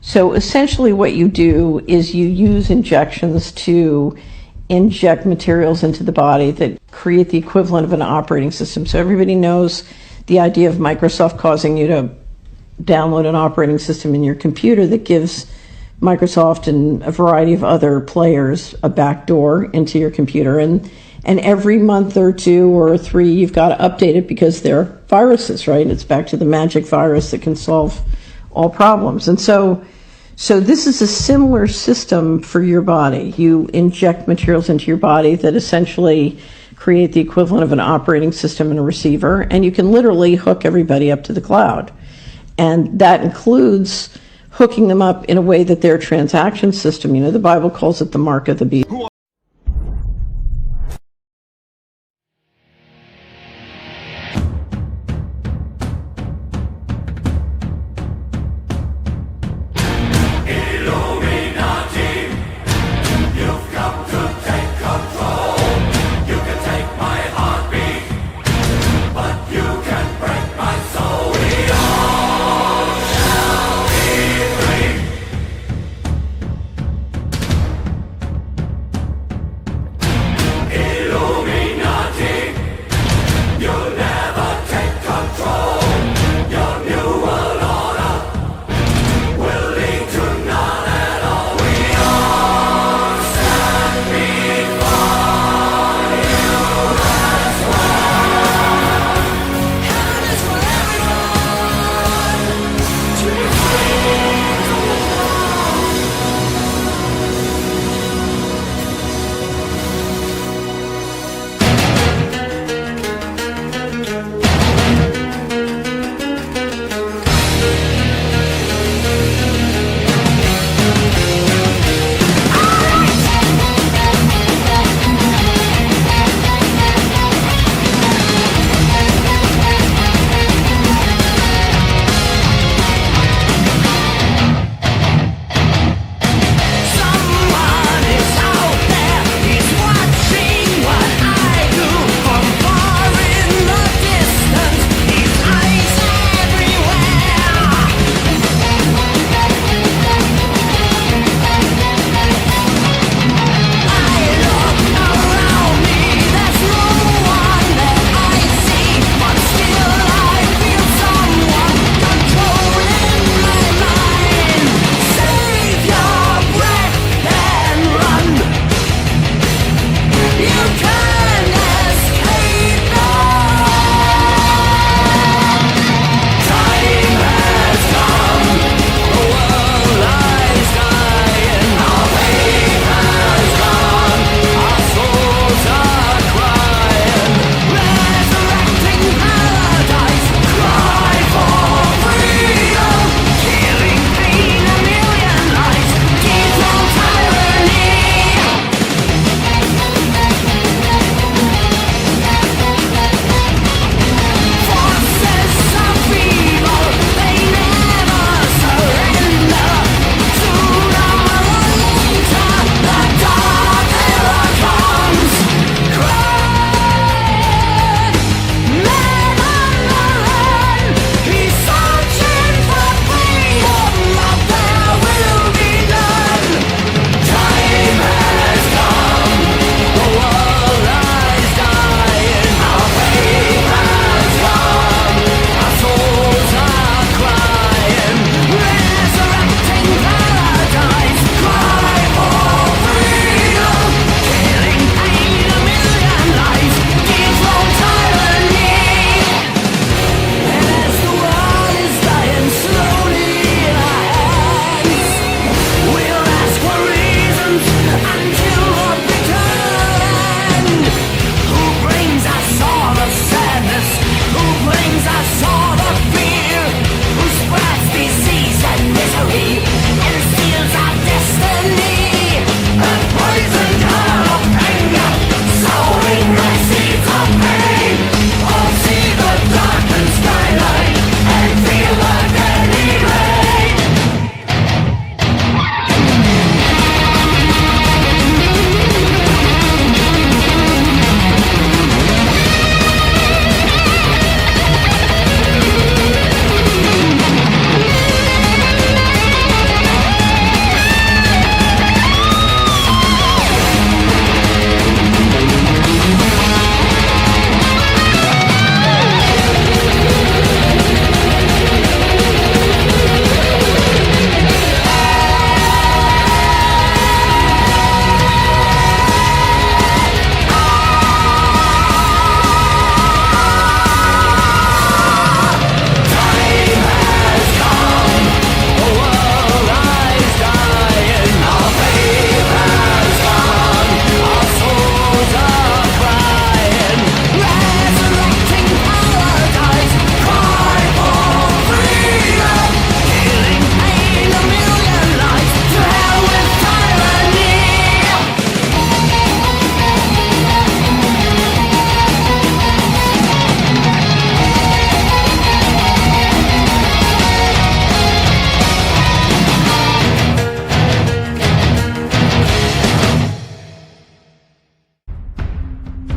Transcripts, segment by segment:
So essentially what you do is you use injections to inject materials into the body that create the equivalent of an operating system. So everybody knows the idea of Microsoft causing you to download an operating system in your computer that gives Microsoft and a variety of other players a backdoor into your computer. And every month or 2 or 3, you've got to update it because they're viruses, right? It's back to the magic virus that can solve all problems. And so this is a similar system for your body. You inject materials into your body that essentially create the equivalent of an operating system and a receiver, and you can literally hook everybody up to the cloud. And that includes hooking them up in a way that their transaction system, the Bible calls it the mark of the beast.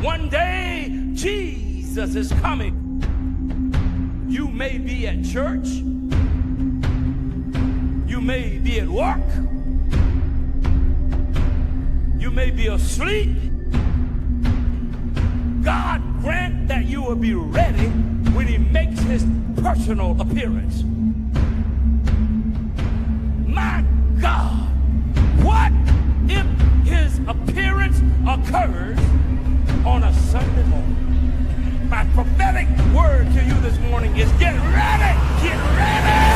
One day, Jesus is coming. You may be at church. You may be at work. You may be asleep. God grant that you will be ready when he makes his personal appearance. My God, what if his appearance occurs on a Sunday morning? My prophetic word to you this morning is get ready, get ready.